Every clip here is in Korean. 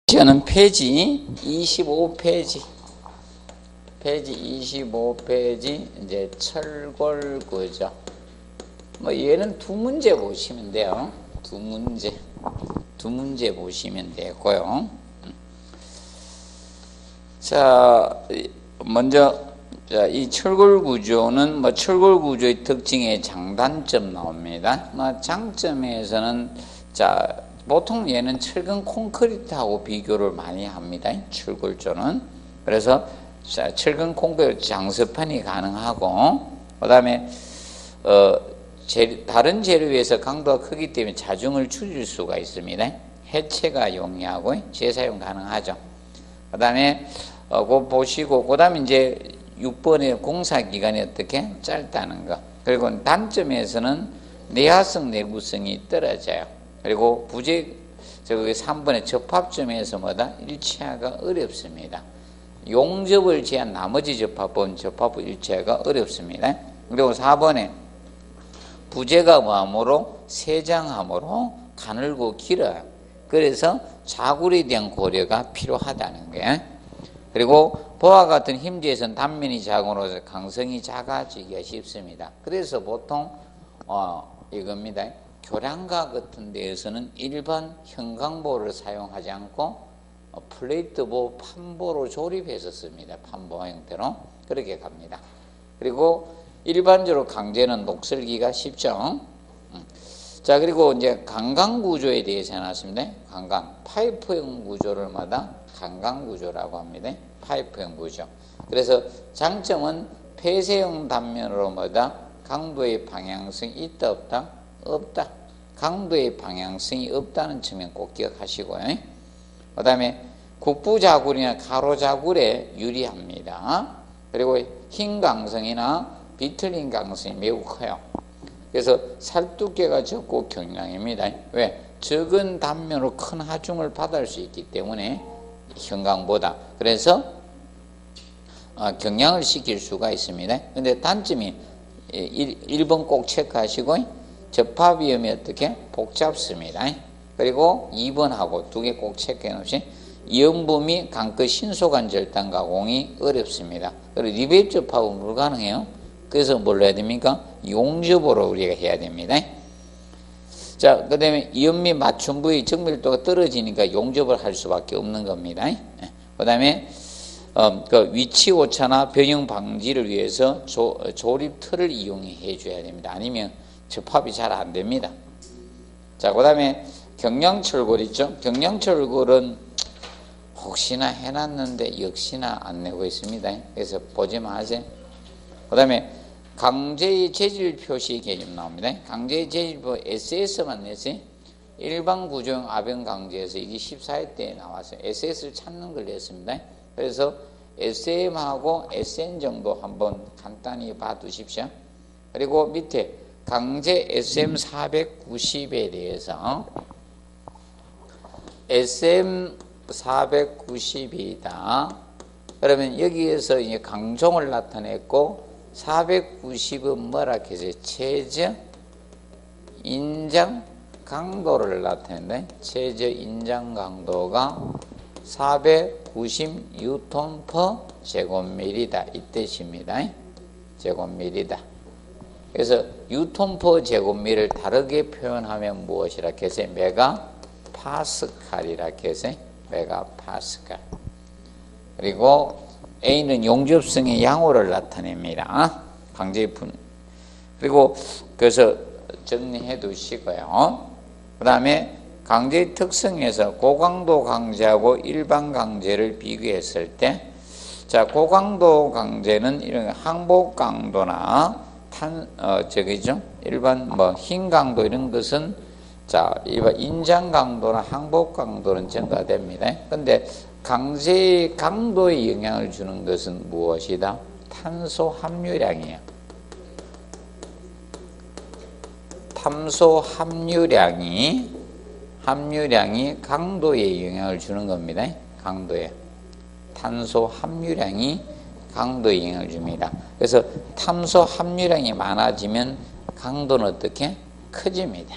저는 페이지 25페이지. 페이지 25페이지 이제 철골구조. 뭐 얘는 두 문제 보시면 돼요. 두 문제 보시면 되고요. 자, 먼저 이 철골구조는 뭐 철골구조의 특징의 장단점 나옵니다. 뭐 장점에서는 보통 얘는 철근 콘크리트하고 비교를 많이 합니다. 철골조는. 그래서 철근 콘크리트 장습판이 가능하고, 그 다음에 다른 재료에 비해서 강도가 크기 때문에 자중을 줄일 수가 있습니다. 해체가 용이하고 재사용 가능하죠. 그 다음에 그거 보시고, 그 다음에 이제 6번의 공사기간이 어떻게 짧다는 거. 그리고 단점에서는 내화성 내구성이 떨어져요. 그리고 3번의 접합점에서 뭐다? 일치하가 어렵습니다. 용접을 제한 나머지 접합은 접합 일치하가 어렵습니다. 그리고 4번에 부재가 뭐하므로 세장하므로 가늘고 길어요. 그래서 자굴에 대한 고려가 필요하다는 게. 그리고 보와 같은 힘재에서는 단면이 작으로서 강성이 작아지기가 쉽습니다. 그래서 보통 이겁니다. 교량가 같은 데에서는 일반 형광보를 사용하지 않고 플레이트보, 판보로 조립해서 씁니다. 판보 형태로 그렇게 갑니다. 그리고 일반적으로 강제는 녹슬기가 쉽죠. 자, 그리고 이제 강강구조에 대해서 해놨습니다. 강강 파이프형 구조를 마다 강강구조라고 합니다. 파이프형 구조. 그래서 장점은 폐쇄형 단면으로 마다 강도의 방향성이 있다 없다? 없다. 강도의 방향성이 없다는 측면 꼭 기억하시고요. 그 다음에 국부자굴이나 가로자굴에 유리합니다. 그리고 흰 강성이나 비틀린 강성이 매우 커요. 그래서 살두께가 적고 경량입니다. 왜? 적은 단면으로 큰 하중을 받을 수 있기 때문에 형광보다. 그래서 경량을 시킬 수가 있습니다. 근데 단점이 1번 꼭 체크하시고, 접합 위험이 어떻게? 복잡습니다. 그리고 2번하고 두 개 꼭 체크해 놓으시. 이연부 및 강끝 신소관 절단 가공이 어렵습니다. 그리고 리베이트 접합은 불가능해요. 그래서 뭘 해야 됩니까? 용접으로 우리가 해야 됩니다. 자, 그 다음에 이연 및 맞춤 부위 정밀도가 떨어지니까 용접을 할 수밖에 없는 겁니다. 그 다음에 그 위치 오차나 변형 방지를 위해서 조립 틀을 이용해 줘야 됩니다. 아니면 접합이 잘 안 됩니다. 자, 그 다음에 경량철골 있죠? 경량철골은 혹시나 해놨는데 역시나 안 내고 있습니다. 그래서 보지 마세요. 그 다음에 강제의 재질 표시 개념 나옵니다. 강제의 재질 표시 SS만 냈어요. 일반 구조형 아변 강제에서 이게 14회 때 나왔어요. SS를 찾는 걸 냈습니다. 그래서 SM하고 SN 정도 한번 간단히 봐두십시오. 그리고 밑에 강제 SM490에 대해서 SM490이다. 그러면 여기에서 이제 강종을 나타냈고 490은 뭐라 했어요? 최저 인장 강도를 나타낸다. 최저 인장 강도가 490 뉴턴 퍼 제곱밀이다. 이 뜻입니다. 제곱밀이다. 그래서 뉴턴 퍼 제곱미를 다르게 표현하면 무엇이라 해서 메가 파스칼이라 해서 메가 파스칼. 그리고 A는 용접성의 양호를 나타냅니다. 강제품. 그리고 그래서 정리해 두시고요. 그 다음에 강제의 특성에서 고강도 강제하고 일반 강제를 비교했을 때, 자, 고강도 강제는 이런 항복 강도나 일반 흰 강도 이런 것은 일반 인장 강도나 항복 강도는 증가됩니다. 근데 강제의 강도에 영향을 주는 것은 무엇이다? 탄소 함유량이에요. 탄소 함유량이 강도에 영향을 주는 겁니다. 강도에. 탄소 함유량이 강도에 영향을 줍니다. 그래서 탄소 함유량이 많아지면 강도는 어떻게? 커집니다.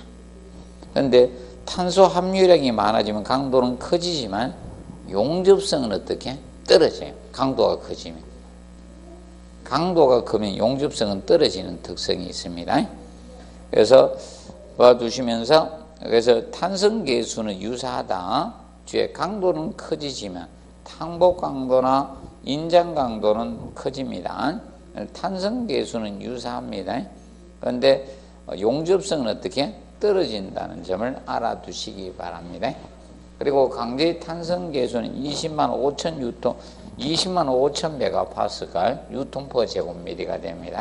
그런데 탄소 함유량이 많아지면 강도는 커지지만 용접성은 어떻게? 떨어져요. 강도가 커지면. 강도가 크면 용접성은 떨어지는 특성이 있습니다. 그래서 봐두시면서, 그래서 탄성계수는 유사하다. 주에 강도는 커지지만 탕복 강도나 인장 강도는 커집니다. 탄성계수는 유사합니다. 그런데 용접성은 어떻게? 떨어진다는 점을 알아두시기 바랍니다. 그리고 강제의 탄성계수는 205,000 메가파스칼 유통퍼 제곱미리가 됩니다.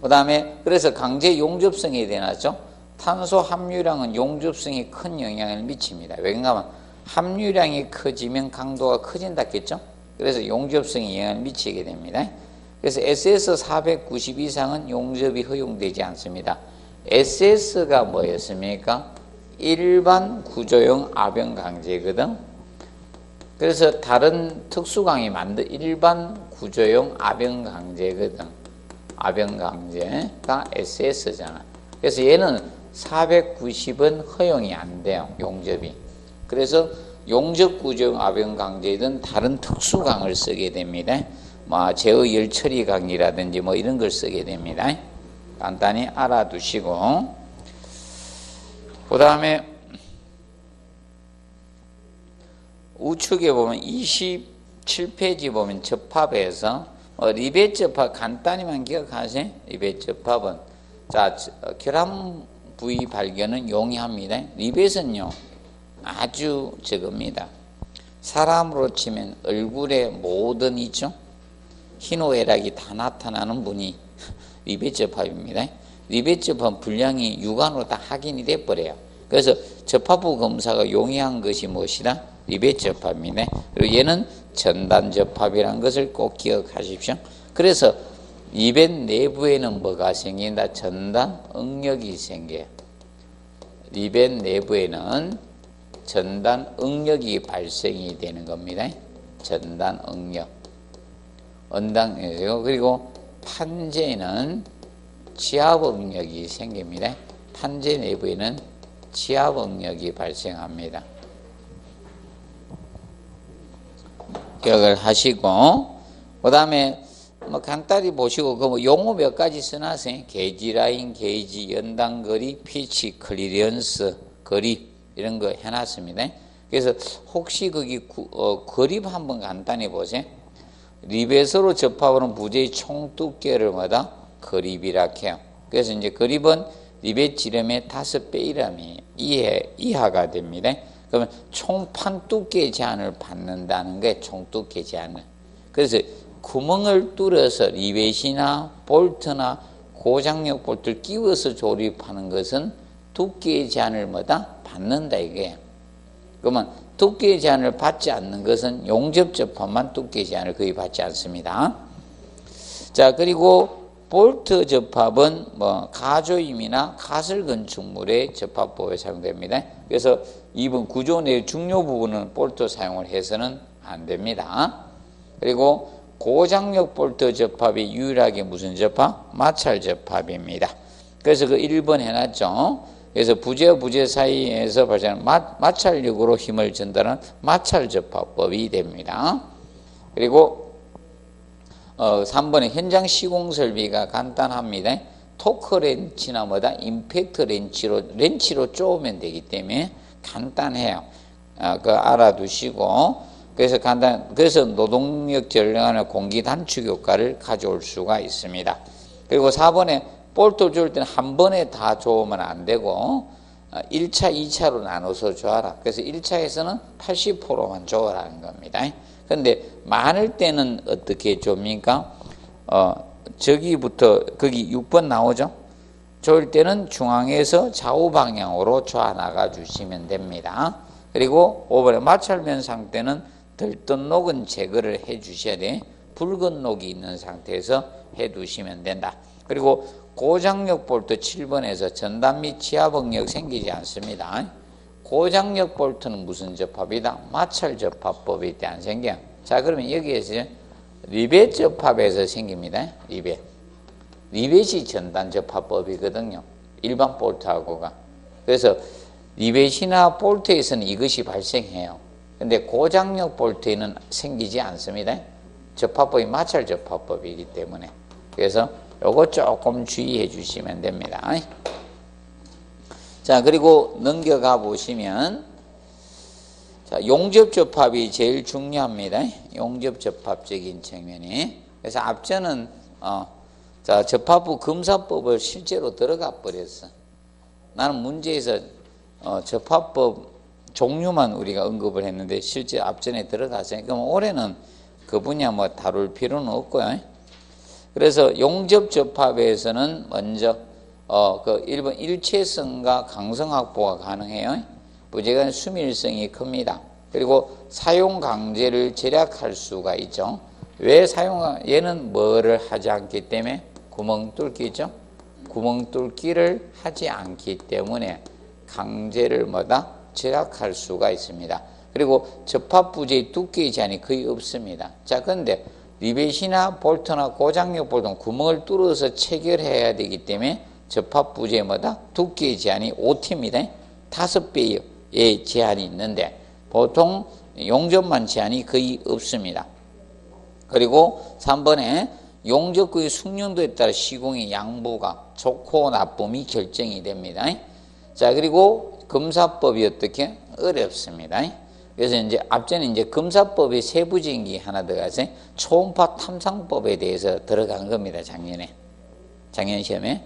그 다음에 그래서 강제 용접성에 대해서 탄소 함유량은 용접성에 큰 영향을 미칩니다. 왜냐하면 함유량이 커지면 강도가 커진다겠죠. 그래서 용접성에 영향을 미치게 됩니다. 그래서 SS490 이상은 용접이 허용되지 않습니다. SS가 뭐였습니까? 일반 구조용 압연 강제거든. 그래서 다른 특수강이 만든 일반 구조용 압연 강제거든. 압연 강제가 SS잖아. 그래서 얘는 490은 허용이 안 돼요. 용접이. 그래서 용접 구조용 압연 강제든 다른 특수강을 쓰게 됩니다. 제어 열 처리 강이라든지 이런 걸 쓰게 됩니다. 간단히 알아두시고, 그 다음에 우측에 보면 27페이지 보면 접합에서 리벳 접합 간단히만 기억하세요. 리벳 접합은 결함 부위 발견은 용이합니다. 리벳은요 아주 적습니다. 사람으로 치면 얼굴에 모든 있죠. 희노애락이 다 나타나는 분이 리벳 접합입니다. 리벳 접합 분량이 육안으로 다 확인이 돼버려요. 그래서 접합부 검사가 용이한 것이 무엇이다? 리벳 접합입니다. 그리고 얘는 전단 접합이라는 것을 꼭 기억하십시오. 그래서 리벳 내부에는 뭐가 생긴다? 전단 응력이 생겨요. 리벳 내부에는 전단 응력이 발생이 되는 겁니다. 전단 응력. 언당이죠. 그리고 판재는 지압 응력이 생깁니다. 판재 내부에는 지압 응력이 발생합니다. 기억을 하시고, 그 다음에 간단히 보시고, 그 용어 몇 가지 써놨어요. 게이지 라인, 게이지, 연단거리, 피치, 클리런스, 거리, 이런 거 해놨습니다. 그래서 혹시 거기 거립 한번 간단히 보세요. 리벳으로 접합하는 부재의 총 두께를 거립이라 해요. 그래서 이제 거립은 리벳 지름의 5배 이하가 됩니다. 그러면 총판 두께 제한을 받는다는 게 총 두께 제한을. 그래서 구멍을 뚫어서 리벳이나 볼트나 고장력 볼트를 끼워서 조립하는 것은 두께의 제한을 받는다 이게. 그러면 두께의 제한을 받지 않는 것은 용접 접합만 두께의 제한을 거의 받지 않습니다. 자, 그리고 볼트 접합은 가조임이나 가설 건축물의 접합법에 사용됩니다. 그래서 이번 구조 내 중요 부분은 볼트 사용을 해서는 안 됩니다. 그리고 고장력 볼트 접합이 유일하게 무슨 접합? 마찰 접합입니다. 그래서 그 1번 해놨죠. 그래서 부재와 부재 사이에서 발생하는 마찰력으로 힘을 전달하는 마찰 접합법이 됩니다. 그리고 3번에 현장 시공 설비가 간단합니다. 토크 렌치나 임팩트 렌치로 쪼으면 되기 때문에 간단해요. 그거 알아두시고, 그래서 노동력 절감이나 공기 단축 효과를 가져올 수가 있습니다. 그리고 4번에 볼트 조일 때는 한 번에 다 조으면 안 되고 1차, 2차로 나눠서 조아라. 그래서 1차에서는 80%만 조으라는 겁니다. 그런데 많을 때는 어떻게 줍니까? 저기부터 거기 6번 나오죠? 조일 때는 중앙에서 좌우 방향으로 조아 나가 주시면 됩니다. 그리고 5번에 마찰면 상태는 들뜬 녹은 제거를 해 주셔야 돼. 붉은 녹이 있는 상태에서 해 두시면 된다. 그리고 고장력 볼트 7번에서 전단 및 지압 응력 생기지 않습니다. 고장력 볼트는 무슨 접합이다? 마찰 접합법이 때 안 생겨. 자, 그러면 여기에서 리벳 접합에서 생깁니다. 리벳이 전단 접합법이거든요. 일반 볼트하고가. 그래서 리벳이나 볼트에서는 이것이 발생해요. 근데 고장력 볼트에는 생기지 않습니다. 접합법이 마찰 접합법이기 때문에. 그래서 요거 조금 주의해 주시면 됩니다. 자, 그리고 넘겨가 보시면, 자, 용접접합이 제일 중요합니다. 용접접합적인 측면이. 그래서 앞전은, 자, 접합부 검사법을 실제로 들어가 버렸어. 나는 문제에서, 접합법 종류만 우리가 언급을 했는데, 실제 앞전에 들어갔어요. 그럼 올해는 그 분야 뭐 다룰 필요는 없고요. 그래서 용접접합에서는 먼저, 그 1번 일체성과 강성 확보가 가능해요. 부재간 수밀성이 큽니다. 그리고 사용 강제를 절약할 수가 있죠. 왜 얘는 뭐를 하지 않기 때문에 구멍 뚫기죠. 구멍 뚫기를 하지 않기 때문에 강제를 절약할 수가 있습니다. 그리고 접합 부재의 두께의 제한이 거의 없습니다. 자, 그런데 리벳이나 볼트나 고장력 볼트는 구멍을 뚫어서 체결해야 되기 때문에 접합 부재의 두께의 제한이 5T입니다. 5배의 제한이 있는데 보통 용접만 제한이 거의 없습니다. 그리고 3번에 용접구의 숙련도에 따라 시공의 양보가 좋고 나쁨이 결정이 됩니다. 자, 그리고 검사법이 어떻게? 어렵습니다. 그래서 이제 앞전에 이제 검사법의 세부적인 게 하나 들어가서 초음파 탐상법에 대해서 들어간 겁니다. 작년 시험에.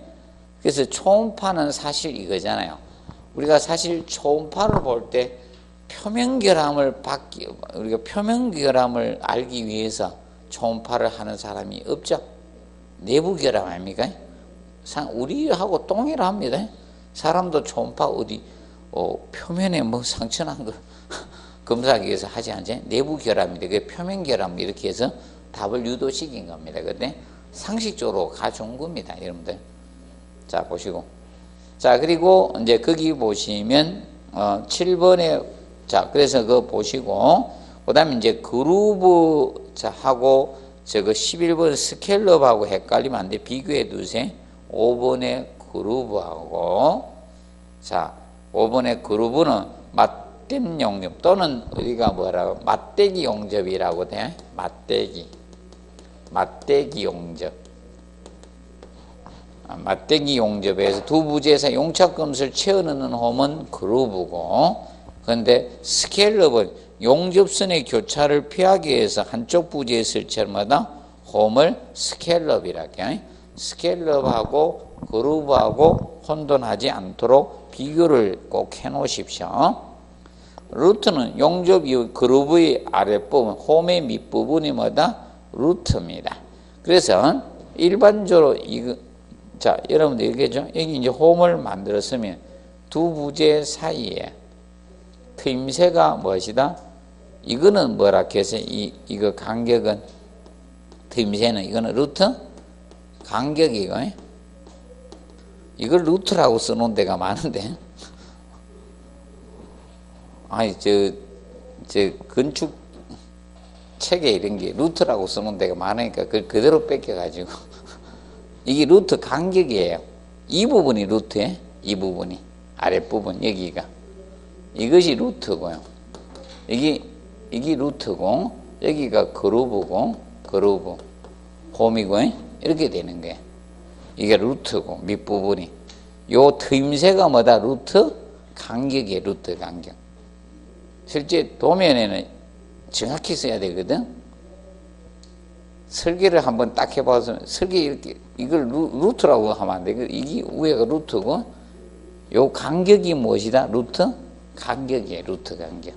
그래서 초음파는 사실 이거잖아요. 우리가 사실 초음파를 볼 때 우리가 표면결함을 알기 위해서 초음파를 하는 사람이 없죠. 내부결함 아닙니까? 우리하고 동일합니다. 사람도 초음파 표면에 뭐 상처난 걸 검사하기 위해서 하지 않지? 내부결함인데, 그게 표면결함 이렇게 해서 답을 유도시킨 겁니다. 근데 상식적으로 가져온 겁니다, 여러분들. 자, 보시고. 자, 그리고 이제 거기 보시면, 7번에, 자, 그래서 그거 보시고, 그 다음에 이제 그루브, 자, 하고, 저거 11번 스켈럽하고 헷갈리면 안 돼. 비교해 두세요. 5번의 그루브하고, 자, 5번의 그루브는 맞댐 용접 또는 우리가 맞대기 용접이라고 돼. 맞대기 용접. 맞대기 용접에서 두 부재에서 용착금수를 채워넣는 홈은 그루브고, 그런데 스켈럽은 용접선의 교차를 피하기 위해서 한쪽 부재에 설치할 홈을 스켈럽이라고 해. 스켈럽하고 그루브하고 혼돈하지 않도록 비교를 꼭 해 놓으십시오. 루트는 용접 이후 그루브의 아랫부분, 홈의 밑부분이 루트입니다. 그래서 일반적으로 자, 여러분들 얘기했죠? 여기 이제 홈을 만들었으면 두 부재 사이에 트임새가 무엇이다? 이거는 뭐라 해서 이거 간격은 트임새는 이거는 루트 간격이고, 이걸 루트라고 써놓은 데가 많은데, 아니 저 건축 책에 이런 게 루트라고 써놓은 데가 많으니까 그걸 그대로 뺏겨가지고 이게 루트 간격이에요. 이 부분이 루트에, 이 부분이 아랫부분 여기가 이것이 루트고요. 이게 루트고 여기가 그루브고 그루브 홈이고 이렇게 되는 거예요. 이게 루트고 밑부분이 요 트임새가 루트 간격이에요. 루트 간격. 실제 도면에는 정확히 써야 되거든. 설계를 한번 딱 해봐서 설계 이렇게 이걸 루트라고 하면 안 돼. 이게 위에가 루트고 요 간격이 무엇이다? 루트 간격이에요. 루트 간격.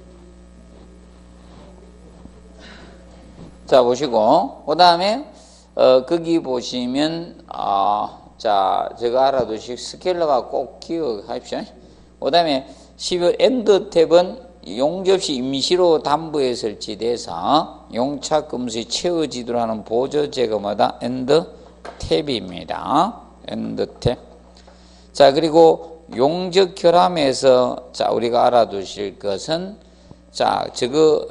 자, 보시고 그 다음에 거기 보시면 자, 제가 알아두시 스켈러가 꼭 기억하십시오. 그 다음에 12번 엔드탭은 용접시 임시로 담부에 설치돼서 용착금수에 채워지도록 하는 보조제거마다 엔드탭입니다. 엔드탭. 자, 그리고 용접 결함에서 자, 우리가 알아두실 것은 자, 저거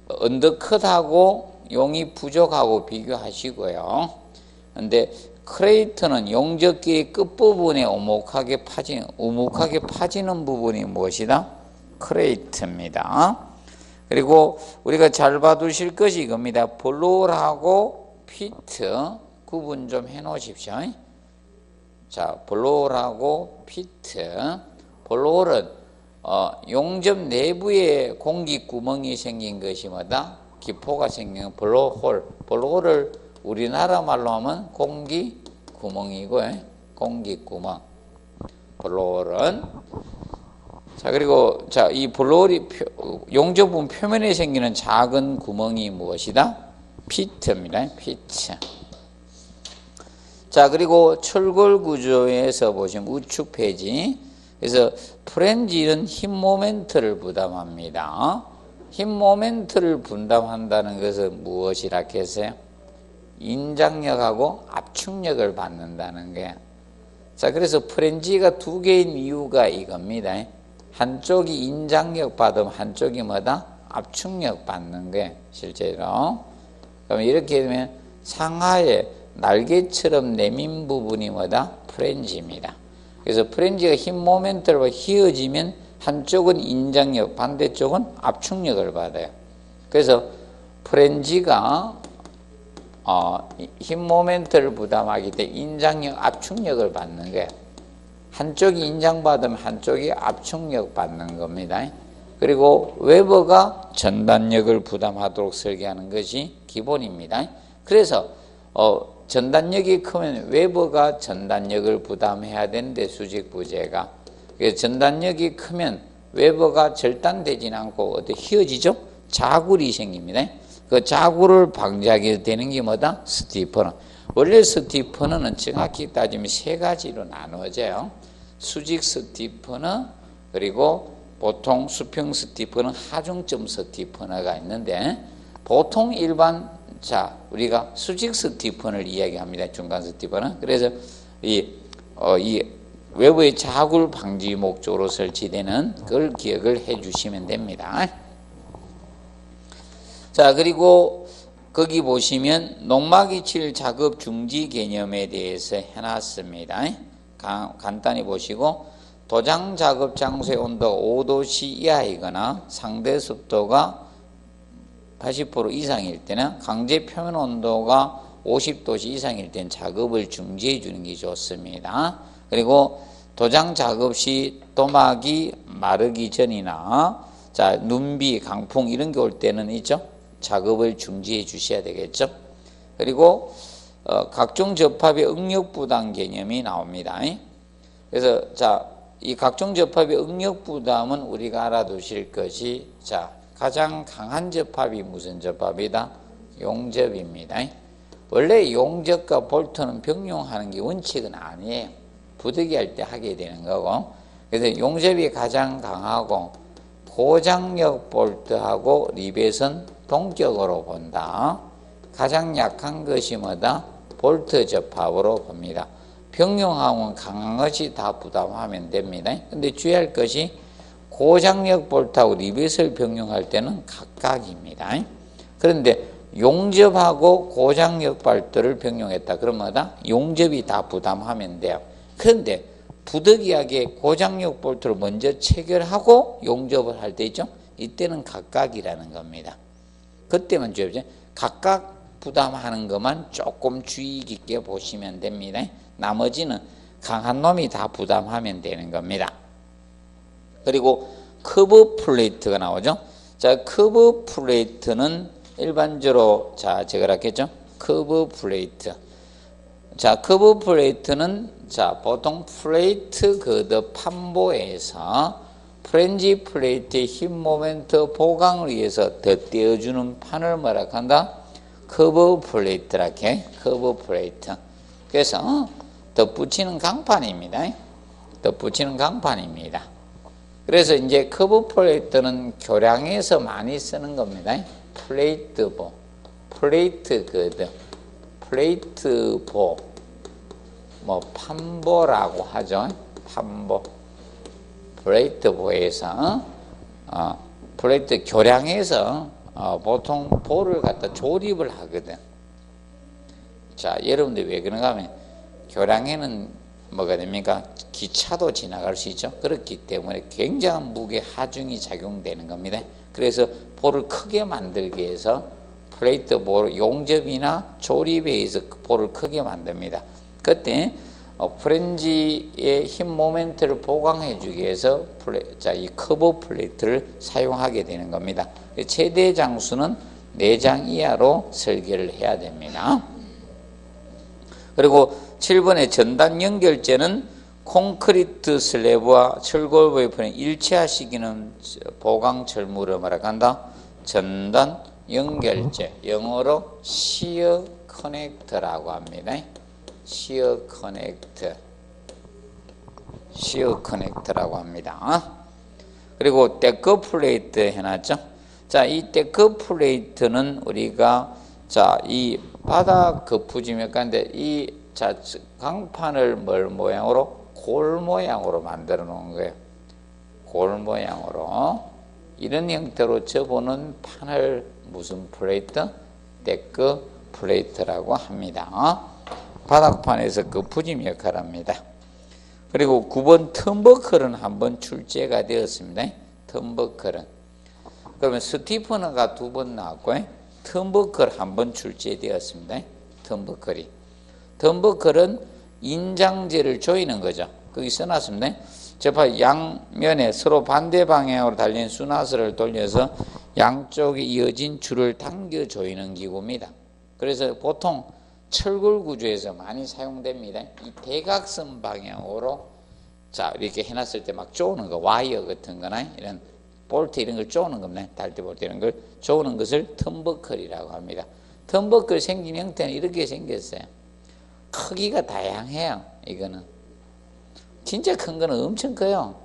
언더컷하고 용이 부족하고 비교하시고요. 근데 크레이트는 용접기의 끝부분에 오목하게 파지는 부분이 무엇이다? 크레이트입니다. 그리고 우리가 잘 봐두실 것이 이겁니다. 블로홀하고 피트 구분 좀 해 놓으십시오. 자, 블로홀하고 피트. 블로홀은 용접 내부에 공기 구멍이 생긴 것이 뭐다? 기포가 생긴 블로홀. 블로홀을 우리나라 말로 하면 공기 구멍이고, 공기 구멍. 블로홀은. 자, 그리고 자, 이 블로홀이 용접부 표면에 생기는 작은 구멍이 무엇이다? 피트입니다. 피트. 자, 그리고 철골 구조에서 보시면 우측 페이지. 그래서 프렌지는 힘 모멘트를 부담합니다. 힘 모멘트를 분담한다는 것은 무엇이라 했어요? 인장력하고 압축력을 받는다는 거예요. 자, 그래서 프렌지가 두 개인 이유가 이겁니다. 한쪽이 인장력 받으면 한쪽이 뭐다? 압축력 받는 거예요, 실제로. 그러면 이렇게 되면 상하에 날개처럼 내민 부분이 뭐다? 프렌지입니다. 그래서 프렌지가 힘 모멘트로 휘어지면 한쪽은 인장력, 반대쪽은 압축력을 받아요. 그래서 프렌지가 힘 모멘트를 부담하기 때문에 인장력, 압축력을 받는 거예요. 한쪽이 인장받으면 한쪽이 압축력 받는 겁니다. 그리고 웨버가 전단력을 부담하도록 설계하는 것이 기본입니다. 그래서 전단력이 크면 웨버가 전단력을 부담해야 되는데 수직 부재가 전단력이 크면 웨버가 절단되지는 않고 어디 휘어지죠? 자굴이 생깁니다. 그 자굴을 방지하게 되는 게 뭐다? 스티퍼너. 원래 스티퍼너는 정확히 따지면 세 가지로 나누어져요. 수직 스티퍼너, 그리고 보통 수평 스티퍼너, 하중점 스티퍼너가 있는데 보통 일반 우리가 수직 스티퍼너를 이야기합니다. 중간 스티퍼너. 그래서 이 외부의 자굴 방지 목적으로 설치되는 그걸 기억을 해 주시면 됩니다. 자, 그리고 거기 보시면 농막이칠 작업 중지 개념에 대해서 해놨습니다. 간단히 보시고, 도장 작업 장소의 온도가 5도씨 이하이거나 상대 습도가 80% 이상일 때는 강제 표면 온도가 50도씨 이상일 때는 작업을 중지해 주는 게 좋습니다. 그리고 도장 작업 시 도막이 마르기 전이나 눈비, 강풍 이런 게 올 때는 있죠. 작업을 중지해 주셔야 되겠죠. 그리고 각종 접합의 응력 부담 개념이 나옵니다. 그래서 이 각종 접합의 응력 부담은 우리가 알아두실 것이 가장 강한 접합이 무슨 접합이다? 용접입니다. 원래 용접과 볼트는 병용하는 게 원칙은 아니에요. 부득이 할 때 하게 되는 거고. 그래서 용접이 가장 강하고 고장력 볼트하고 리벳은 동격으로 본다. 가장 약한 것이 뭐다? 볼트 접합으로 봅니다. 병용하면 강한 것이 다 부담하면 됩니다. 근데 주의할 것이 고장력 볼트하고 리벳을 병용할 때는 각각입니다. 그런데 용접하고 고장력 볼트를 병용했다. 그러면 뭐다? 용접이 다 부담하면 돼요. 그런데 부득이하게 고장력 볼트를 먼저 체결하고 용접을 할 때 있죠? 이때는 각각이라는 겁니다. 그때만 주의하죠. 각각 부담하는 것만 조금 주의 깊게 보시면 됩니다. 나머지는 강한 놈이 다 부담하면 되는 겁니다. 그리고 커브 플레이트가 나오죠. 커브 플레이트는 일반적으로 제가 했겠죠. 커브 플레이트. 커브 플레이트는 보통 플레이트 거듭 판보에서 프렌지 플레이트의 힘 모멘트 보강을 위해서 덧대어주는 판을 뭐라 한다? 커브 플레이트라 해. 커브 플레이트. 그래서 덧붙이는 강판입니다. 덧붙이는 강판입니다. 그래서 이제 커브 플레이트는 교량에서 많이 쓰는 겁니다. 플레이트보, 플레이트 거듭, 플레이트보, 판보라고 하죠. 판보. 플레이트보에서 플레이트 교량에서 보통 보를 갖다 조립을 하거든. 여러분들 왜 그런가 하면 교량에는 뭐가 됩니까? 기차도 지나갈 수 있죠. 그렇기 때문에 굉장한 무게 하중이 작용되는 겁니다. 그래서 볼을 크게 만들기 위해서 플레이트 볼 용접이나 조립에 의해서 볼을 크게 만듭니다. 그때 프렌지의 힘 모멘트를 보강해 주기 위해서 이 커브 플레이트를 사용하게 되는 겁니다. 최대 장수는 4장 이하로 설계를 해야 됩니다. 그리고 7번의 전단 연결재는 콘크리트 슬래브와 철골 웨이프를 일체화시키는 보강 철물을 말한다. 전단 연결재, 영어로 시어 커넥터라고 합니다. 시어 커넥터라고 합니다. 그리고 데크 플레이트 해놨죠. 자, 이 데크 플레이트는 우리가 이 바닥 거푸집몇 가운데 이 강판을 뭘 모양으로? 골 모양으로 만들어 놓은 거예요. 골 모양으로. 이런 형태로 접어놓은 판을 무슨 플레이트? 데크 플레이트라고 합니다. 바닥판에서 거푸집 역할을 합니다. 그리고 9번 턴버클은 한번 출제가 되었습니다. 턴버클은. 그러면 스티프너가 2번 나왔고, 턴버클 한번 출제되었습니다. 턴버클이. 턴버클은 인장재를 조이는 거죠. 거기 써놨습니다. 접합 양면에 서로 반대 방향으로 달린 수나스를 돌려서 양쪽에 이어진 줄을 당겨 조이는 기구입니다. 그래서 보통 철골 구조에서 많이 사용됩니다. 이 대각선 방향으로 이렇게 해놨을 때 막 쪼는 거, 와이어 같은 거나 이런 볼트 이런 걸 쪼는 겁니다. 달대 볼트 이런 걸 쪼는 것을 턴버클이라고 합니다. 턴버클 생긴 형태는 이렇게 생겼어요. 크기가 다양해요. 이거는 진짜 큰 거는 엄청 커요.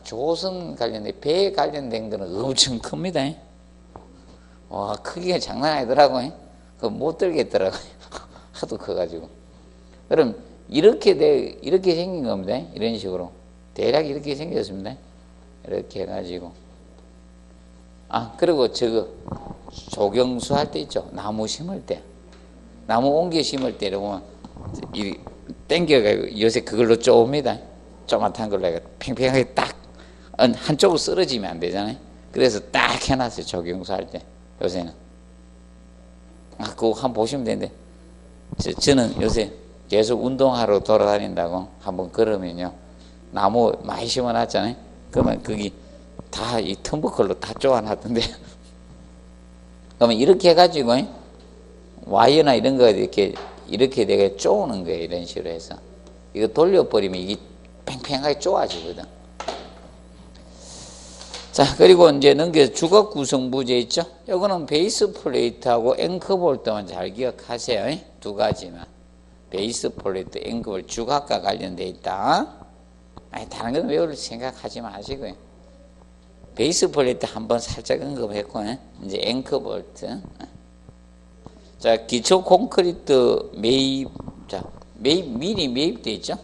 조선 관련된 배에 관련된 거는 엄청 큽니다. 와, 크기가 장난 아니더라고요. 그거 못 들겠더라고요. 하도 커가지고. 그럼 이렇게 생긴 겁니다. 이런 식으로 대략 이렇게 생겼습니다. 이렇게 해가지고. 그리고 저거 조경수 할 때 있죠. 나무 심을 때, 나무 옮겨 심을 때 보면 이 땡겨가지고 요새 그걸로 쪼옵니다. 조그맣은 걸로 해가 팽팽하게 딱 한쪽으로 쓰러지면 안 되잖아요. 그래서 딱 해놨어요. 조경수 할 때 요새는. 그거 한번 보시면 되는데 저는 요새 계속 운동하러 돌아다닌다고 한번 걸으면요, 나무 많이 심어놨잖아요. 그러면 거기 다 이 텀버클로 다 쪼아놨던데. 그러면 이렇게 해가지고 와이어나 이런 거 이렇게 내가 쪼는 거예요. 이런 식으로 해서 이거 돌려버리면 이게 팽팽하게 쪼아지거든. 자, 그리고 이제 넘겨서 주각 구성 부재 있죠. 이거는 베이스 플레이트하고 앵커 볼트만 잘 기억하세요. 2가지만. 베이스 플레이트, 앵커 볼트, 주각과 관련돼 있다. 다른 건 외울 생각하지 마시고요. 베이스 플레이트 한번 살짝 언급했고, 이제 앵커 볼트. 자, 기초 콘크리트 매입, 미리 매입돼 있죠.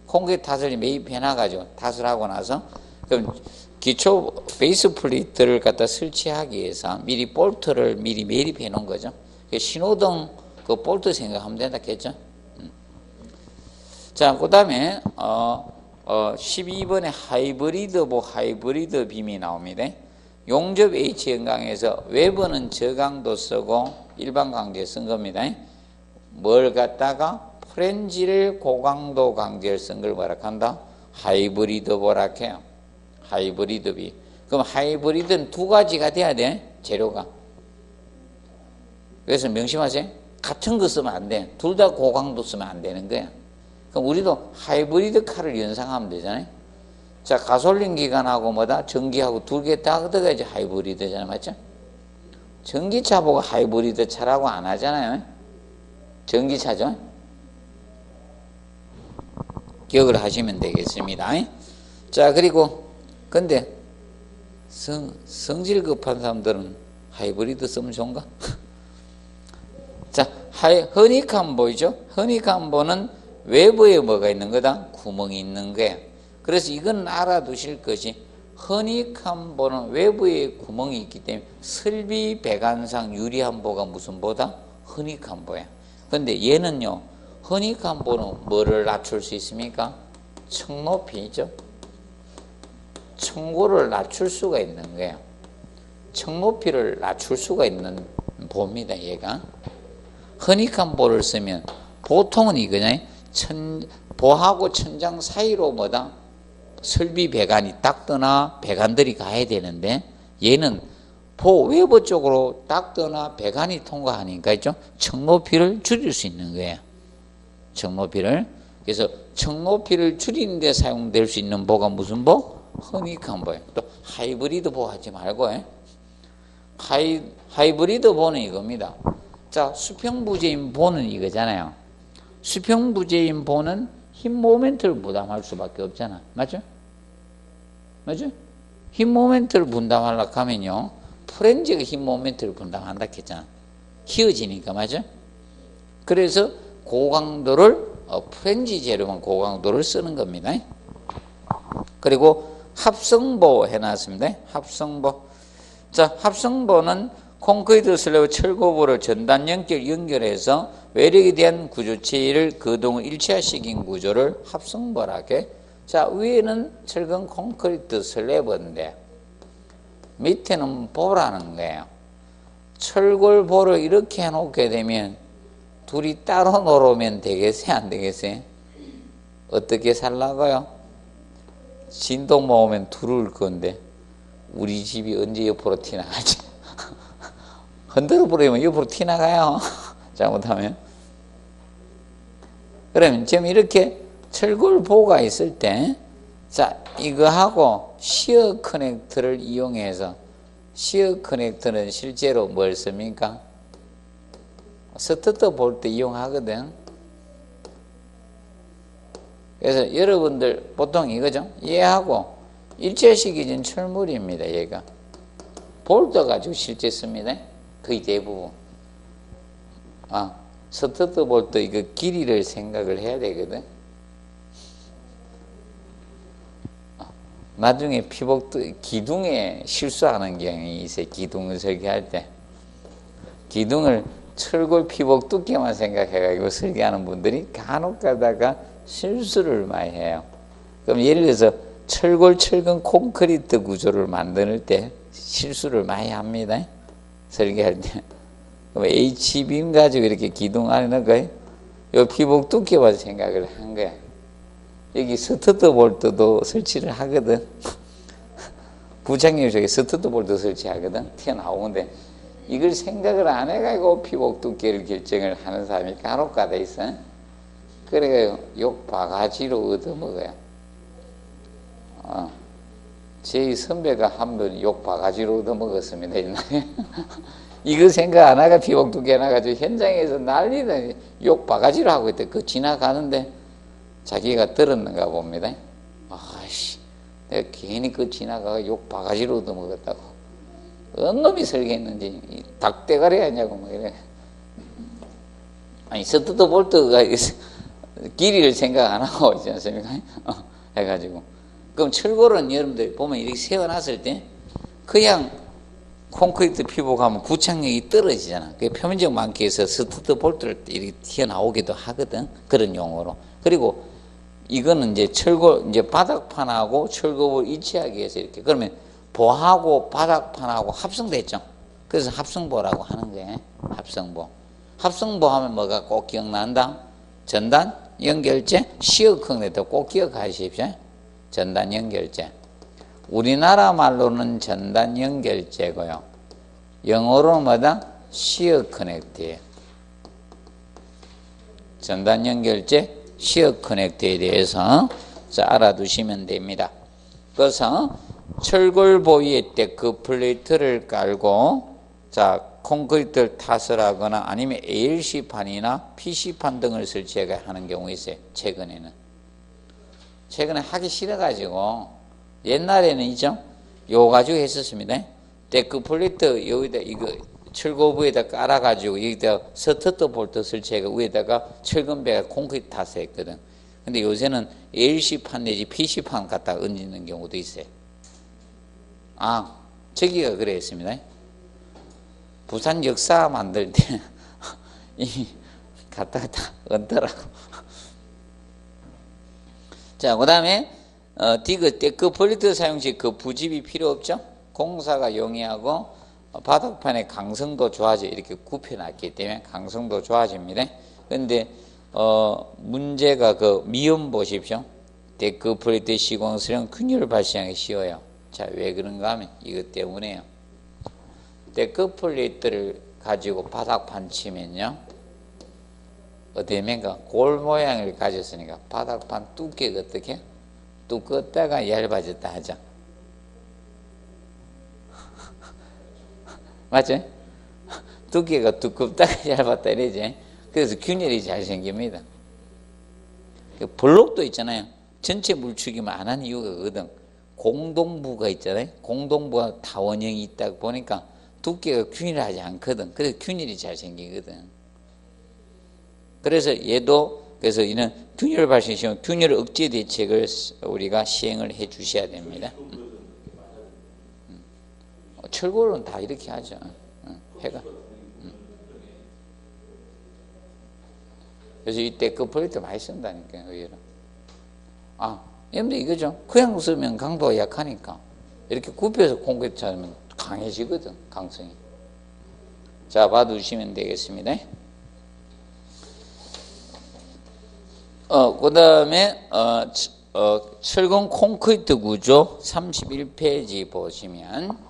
콘크리트 타설이 매입해놔가지고 타설하고 나서 그럼 기초 베이스 플레이트를 갖다 설치하기 위해서 미리 볼트를 미리 매립해 놓은 거죠. 신호등 그 볼트 생각하면 된다 했죠. 자, 그 다음에 12번에 하이브리드 빔이 나옵니다. 용접 H 연강에서 외부는 저강도 쓰고 일반 강제 쓴 겁니다. 뭘 갖다가 프렌지를 고강도 강제를 쓴 걸 뭐라 한다? 하이브리드 보라해요. 하이브리드 빔. 그럼 하이브리드는 2가지가 돼야 돼, 재료가. 그래서 명심하세요. 같은 거 쓰면 안 돼. 둘 다 고강도 쓰면 안 되는 거야. 그럼 우리도 하이브리드 카를 연상하면 되잖아요. 자, 가솔린 기관하고 뭐다? 전기하고 2개 다 들어가야지 하이브리드잖아요. 맞죠? 전기차 보고 하이브리드 차라고 안 하잖아요. 전기차죠. 기억을 하시면 되겠습니다. 자, 그리고 근데 성질 급한 사람들은 하이브리드 쓰면 좋은가? 자, 허니캄 보이죠? 허니캄보는 외부에 뭐가 있는 거다? 구멍이 있는 거예요. 그래서 이건 알아두실 것이 허니캄보는 외부에 구멍이 있기 때문에 설비 배관상 유리함보가 무슨 보다? 허니캄보야. 근데 얘는요, 허니캄보는 뭐를 낮출 수 있습니까? 층 높이죠. 층고를 낮출 수가 있는 거예요. 청 높이를 낮출 수가 있는 보입니다. 얘가 허니칸 보를 쓰면 보통은 이거냐, 보하고 천장 사이로 뭐다 설비 배관이 딱 떠나 배관들이 가야 되는데, 얘는 보 외부 쪽으로 딱 떠나 배관이 통과하니까 있죠, 청 높이를 줄일 수 있는 거예요. 청 높이를. 그래서 청 높이를 줄이는 데 사용될 수 있는 보가 무슨 보? 허니칸 보예요. 또 하이브리드 보 하지 말고, 하이브리드 보는 이겁니다. 자, 수평부재인 보는 이거잖아요. 수평부재인 보는 힘 모멘트를 부담할 수밖에 없잖아. 맞죠? 맞죠? 힘 모멘트를 분담하려고 하면요, 프렌즈가 힘 모멘트를 분담한다 했잖아. 휘어지니까. 맞죠? 그래서 고강도를 프렌즈 재료만 고강도를 쓰는 겁니다. 그리고 합성보 해놨습니다. 합성보. 자, 합성보는 콘크리트 슬래브 철거보를 전단 연결해서 외력에 대한 구조체를 거동을 일체화시킨 구조를 합성보라고 해. 자, 위에는 철근 콘크리트 슬래브인데 밑에는 보라는 거예요. 철골보를 이렇게 해놓게 되면 둘이 따로 놀으면 되겠어요? 안 되겠어요? 어떻게 살라고요? 진동 모으면 둘을 건데 우리 집이 언제 옆으로 튀나가지? 흔들어 버리면 옆으로 튀나가요. 잘못하면. 그러면 지금 이렇게 철골보가 있을 때, 자, 이거하고 시어 커넥터를 이용해서, 시어 커넥터는 실제로 뭘 씁니까? 스타터 볼 때 이용하거든. 그래서 여러분들 보통 이거죠. 얘하고 일체시켜진 철물입니다. 얘가 볼트 가지고 실제 씁니다. 거의 대부분. 스타터 볼트 이거 길이를 생각을 해야 되거든. 나중에 기둥에 실수하는 경향이 있어요. 기둥을 설계할 때 기둥을 철골 피복 두께만 생각해가지고 설계하는 분들이 간혹 가다가 실수를 많이 해요. 그럼 예를 들어서 철근 콘크리트 구조를 만들 때 실수를 많이 합니다. 설계할 때. 그럼 H빔 가지고 이렇게 기둥 안에 넣은 거예요. 요 피복 두께만 생각을 한 거야. 여기 스타터 볼트도 설치를 하거든. 부장님 저기 스타터 볼트 설치하거든. 튀어나오는데 이걸 생각을 안 해가지고 피복 두께를 결정을 하는 사람이 간혹 가다 있어. 그래가 욕 바가지로 얻어먹어요. 제 선배가 한 번 욕 바가지로 얻어먹었습니다. 옛날에. 이거 생각 안 하고 피복 두께 나가지고 현장에서 난리다. 욕 바가지로 하고 있대. 그 지나가는데 자기가 들었는가 봅니다. 아씨, 내가 괜히 그 지나가가 욕 바가지로 얻어먹었다고. 어느 놈이 설계했는지 닭대가리 하냐고 뭐 이래. 아니 스타터 볼트가 길이를 생각 안 하고 있지 않습니까? 해가지고 그럼 철골은 여러분들 보면 이렇게 세워놨을 때 그냥 콘크리트 피복하면 부착력이 떨어지잖아. 그게 표면적 많기에서 스타터 볼트를 이렇게 튀어나오기도 하거든. 그런 용어로. 그리고 이거는 이제 이제 바닥판하고 철골을 일치하기 위해서 이렇게. 그러면 보하고 바닥판하고 합성됐죠. 그래서 합성보라고 하는 거예요. 합성보. 합성보 하면 뭐가 꼭 기억난다? 전단 연결재, 시어 커넥터 꼭 기억하십시오. 전단 연결재. 우리나라 말로는 전단 연결재고요. 영어로는 뭐다? 시어 커넥터예요. 전단 연결재, 시어 커넥터에 대해서 알아두시면 됩니다. 그래서 철골보 위에 데크 플레이트를 깔고 콘크리트를 탓을 하거나 아니면 ALC판이나 PC판 등을 설치해 하는 경우 있어요. 최근에 하기 싫어가지고 옛날에는 있죠. 요 가지고 했었습니다. 데크 플레이트 여기다 이거 철골부에다 깔아가지고 여기다 스타터 볼트 설치해가 위에다가 철근배가 콘크리트 탓을 했거든. 근데 요새는 ALC판 내지 PC판 갖다 얹는 경우도 있어요. 저기가 그랬습니다. 부산 역사 만들 때 이 갖다가 다 얹더라고. 자, 그 다음에 데크 플레이트 사용 시 그 부집이 필요 없죠. 공사가 용이하고 바닥판의 강성도 좋아져 이렇게 굽혀놨기 때문에 강성도 좋아집니다. 그런데 문제가 그 미음 보십시오. 데크 플레이트 시공스는 균열을 발생하기 쉬워요. 자, 왜 그런가 하면 이것 때문에요. 데크 플레이트를 가지고 바닥판 치면요, 어디면가 골 모양을 가졌으니까 바닥판 두께가 어떻게? 두껍다가 얇아졌다 하죠. 맞죠? 두께가 두껍다가 얇았다 이러지. 그래서 균열이 잘 생깁니다. 블록도 있잖아요. 전체 물축이면 안 하는 이유가 거든. 공동부가 있잖아요. 공동부가 다원형이 있다 보니까 두께가 균일하지 않거든. 그래서 균일이 잘 생기거든. 그래서 얘도, 그래서 이는 균열 발생시면 균열 억제 대책을 우리가 시행을 해 주셔야 됩니다. 철골은 다 이렇게 하죠. 해가. 그래서 이때 그 플레이트 많이 쓴다니까요, 의외로. 여러분들 이거죠. 그냥 쓰면 강도가 약하니까. 이렇게 굽혀서 콘크리트 하면 강해지거든, 강성이. 자, 봐두시면 되겠습니다. 그 다음에, 철근 콘크리트 구조 31페이지 보시면,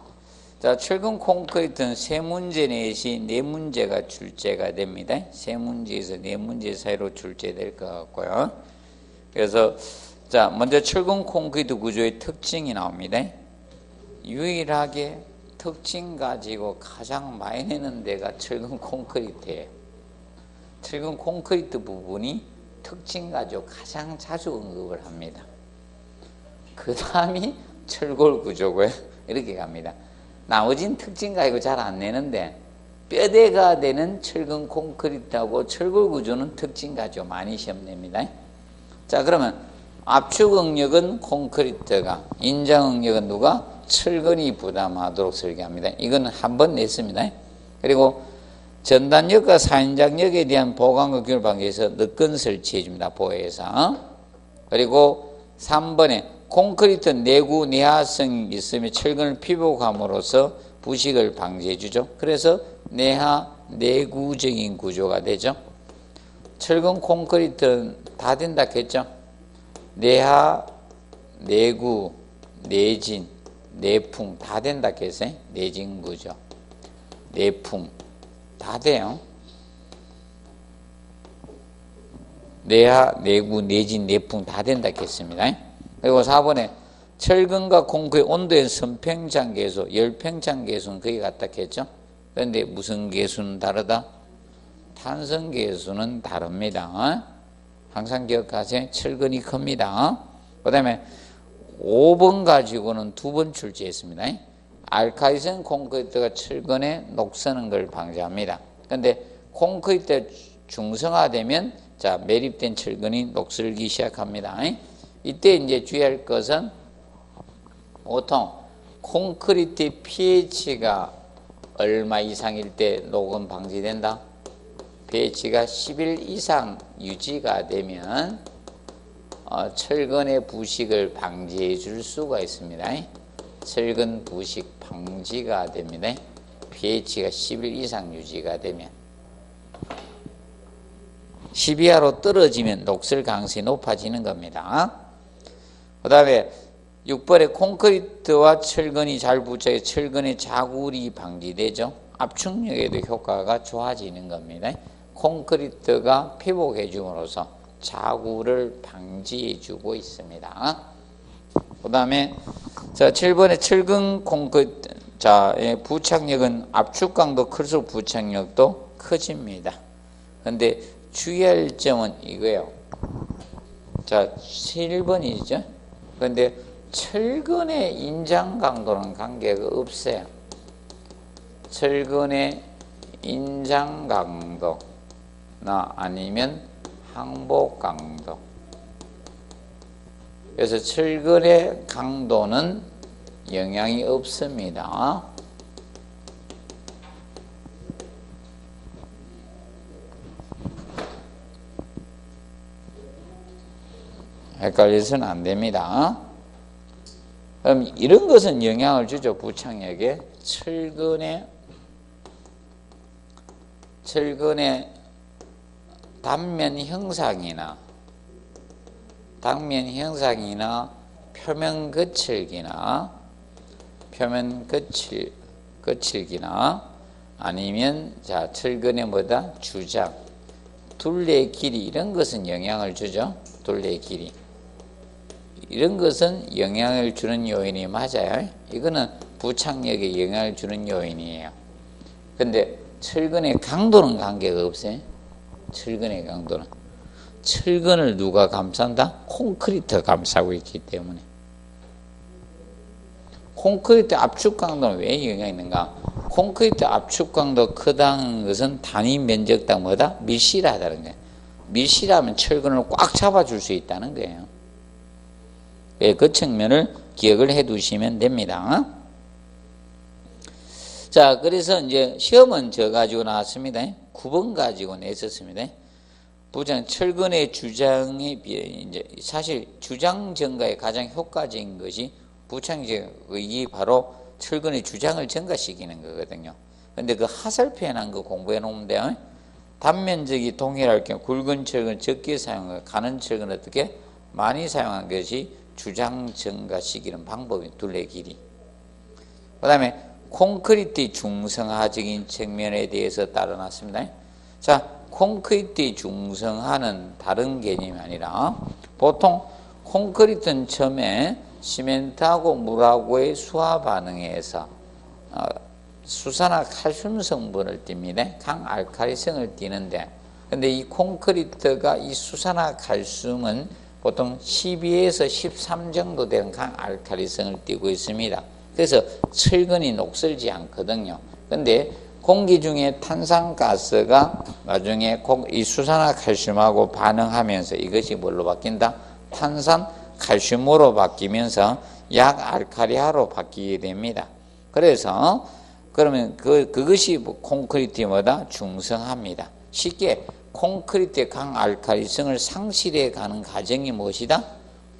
자, 철근 콘크리트는 세 문제 내시 네 문제가 출제가 됩니다. 세 문제에서 네 문제 사이로 출제될 것 같고요. 그래서, 자, 먼저 철근 콘크리트 구조의 특징이 나옵니다. 유일하게 특징 가지고 가장 많이 내는 데가 철근 콘크리트예요. 철근 콘크리트 부분이 특징 가지고 가장 자주 언급을 합니다. 그 다음이 철골 구조고요. 이렇게 갑니다. 나머지는 특징 가지고 잘 안 내는데 뼈대가 되는 철근 콘크리트하고 철골 구조는 특징 가지고 많이 시험 냅니다. 자, 그러면 압축 응력은 콘크리트가, 인장 응력은 누가? 철근이 부담하도록 설계합니다. 이건 한 번 냈습니다. 그리고 전단력과 사인장력에 대한 보강과 균열 방지에서 늦건 설치해 줍니다. 보호에서. 그리고 3번에 콘크리트 내구 내하성이 있으면 철근을 피복함으로써 부식을 방지해 주죠. 그래서 내하 내구적인 구조가 되죠. 철근 콘크리트는 다 된다 했죠. 내하 내구 내진 내풍 다 된다 했어요. 내진 구조 내풍 다 돼요. 내하, 내구, 내진, 내풍 다 된다 했습니다. 그리고 4번에 철근과 콘크리트 온도의 선팽창 계수, 열팽창 계수는 거의 같다 했죠. 그런데 무슨 계수는 다르다? 탄성 계수는 다릅니다. 항상 기억하세요. 철근이 큽니다. 그 다음에 5번 가지고는 2번 출제했습니다. 알카리성 콘크리트가 철근에 녹서는 걸 방지합니다. 그런데 콘크리트 중성화되면 자, 매립된 철근이 녹슬기 시작합니다. 이때 이제 주의할 것은 보통 콘크리트 pH가 얼마 이상일 때 녹음 방지된다? pH가 11 이상 유지가 되면 철근의 부식을 방지해 줄 수가 있습니다. 철근 부식 방지가 됩니다. pH가 11 이상 유지가 되면. 10 이하로 떨어지면 녹슬 가능성이 높아지는 겁니다. 그 다음에 6번에 콘크리트와 철근이 잘 부착해 철근의 자굴이 방지되죠. 압축력에도 효과가 좋아지는 겁니다. 콘크리트가 피복해 줌으로써 자굴을 방지해 주고 있습니다. 그 다음에 자 7번에 철근 콘크리트 자의 부착력은 압축 강도 클수록 부착력도 커집니다. 그런데 주의할 점은 이거예요. 자 7번이죠. 그런데 철근의 인장 강도는 관계가 없어요. 철근의 인장 강도나 아니면 항복 강도. 그래서 철근의 강도는 영향이 없습니다. 헷갈려서는 안 됩니다. 그럼 이런 것은 영향을 주죠. 부착력에 철근의 철근의 단면 형상이나 표면 거칠기나 아니면 자 철근의 뭐다 주장, 둘레의 길이 이런 것은 영향을 주죠. 둘레의 길이 이런 것은 영향을 주는 요인이 맞아요. 이거는 부착력에 영향을 주는 요인이에요. 근데 철근의 강도는 관계가 없어요. 철근의 강도는 철근을 누가 감싼다? 콘크리트가 감싸고 있기 때문에. 콘크리트 압축 강도는 왜 영향이 있는가? 콘크리트 압축 강도 크다는 것은 단위 면적당 뭐다? 밀실하다는 거예요. 밀실하면 철근을 꽉 잡아줄 수 있다는 거예요. 그 측면을 기억을 해 두시면 됩니다. 자, 그래서 이제 시험은 저 가지고 나왔습니다. 9번 가지고 냈었습니다. 부장 철근의 주장에 비해 이제 사실 주장 증가에 가장 효과적인 것이 부착력이 바로 철근의 주장을 증가시키는 거거든요. 근데 그 하설표현한 거 공부해 놓으면 돼요. 단면적이 동일할 경우 굵은 철근 적게 사용하고 가는 철근 어떻게 많이 사용한 것이 주장 증가시키는 방법이 둘레 길이. 그 다음에 콘크리트의 중성화적인 측면에 대해서 따라놨습니다. 자, 콘크리트의 중성화는 다른 개념이 아니라 보통 콘크리트는 처음에 시멘트하고 물하고의 수화 반응에서 수산화 칼슘 성분을 띱니다. 강알칼리성을 띠는데 근데 이 콘크리트가 이 수산화 칼슘은 보통 12에서 13 정도 되는 강알칼리성을 띠고 있습니다. 그래서 철근이 녹슬지 않거든요. 근데 공기 중에 탄산가스가 나중에 이 수산화 칼슘하고 반응하면서 이것이 뭘로 바뀐다? 탄산 칼슘으로 바뀌면서 약알칼리화로 바뀌게 됩니다. 그래서 그러면 그것이 콘크리트의 뭐다? 중성화입니다. 쉽게 콘크리트의 강알칼리성을 상실해 가는 과정이 무엇이다?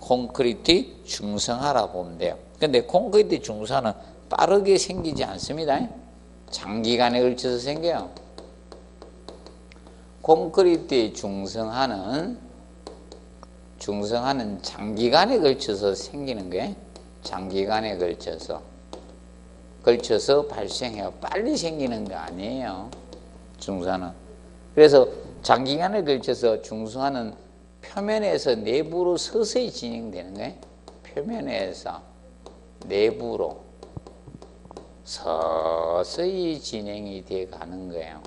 콘크리트의 중성화라고 보면 돼요. 근데 콘크리트 중성화는 빠르게 생기지 않습니다. 장기간에 걸쳐서 생겨요. 콘크리트의 중성화는 장기간에 걸쳐서 생기는 거예요. 장기간에 걸쳐서 발생해요. 빨리 생기는 거 아니에요. 중성화는. 그래서 장기간에 걸쳐서 중성화는 표면에서 내부로 서서히 진행되는 거예요. 표면에서 내부로 서서히 진행이 돼 가는 거예요.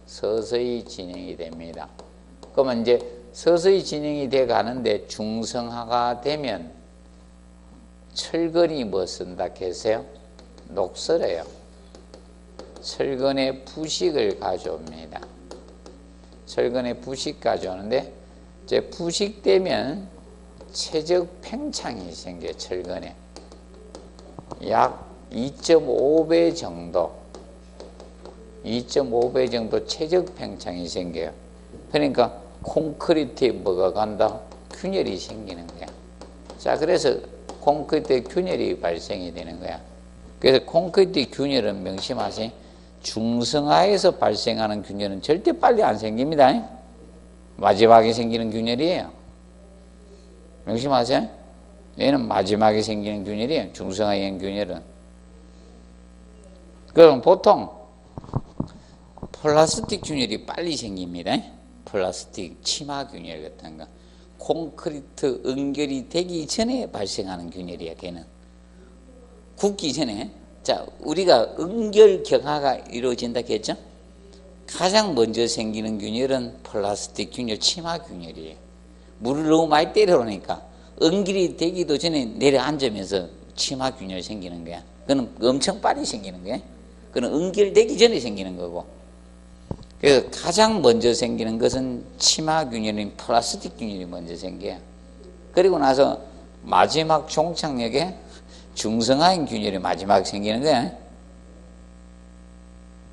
서서히 진행이 됩니다. 그러면 이제 서서히 진행이 돼 가는데 중성화가 되면 철근이 뭐 쓴다 계세요? 녹슬어요. 철근의 부식을 가져옵니다. 철근의 부식 가져오는데 이제 부식되면 최적 팽창이 생겨요. 철근에 약 2.5배 정도 2.5배 정도 최적 팽창이 생겨요. 그러니까 콘크리트에 뭐가 간다? 균열이 생기는 거야. 자, 그래서 콘크리트에 균열이 발생이 되는 거야. 그래서 콘크리트 균열은 명심하세요. 중성화에서 발생하는 균열은 절대 빨리 안 생깁니다. 마지막에 생기는 균열이에요. 명심하세요. 얘는 마지막에 생기는 균열이에요. 중성화형 균열은. 그럼 보통 플라스틱 균열이 빨리 생깁니다. 플라스틱 치마 균열 같은 거. 콘크리트 응결이 되기 전에 발생하는 균열이야, 걔는. 굳기 전에. 자, 우리가 응결 경화가 이루어진다 했죠? 가장 먼저 생기는 균열은 플라스틱 균열, 치마 균열이에요. 물을 너무 많이 때려놓으니까 응결이 되기도 전에 내려앉으면서 치마 균열이 생기는 거야. 그건 엄청 빨리 생기는 거야. 그건 응결되기 전에 생기는 거고. 그래서 가장 먼저 생기는 것은 치마 균열인 플라스틱 균열이 먼저 생겨요. 그리고 나서 마지막 종착역에 중성화형 균열이 마지막에 생기는 거야.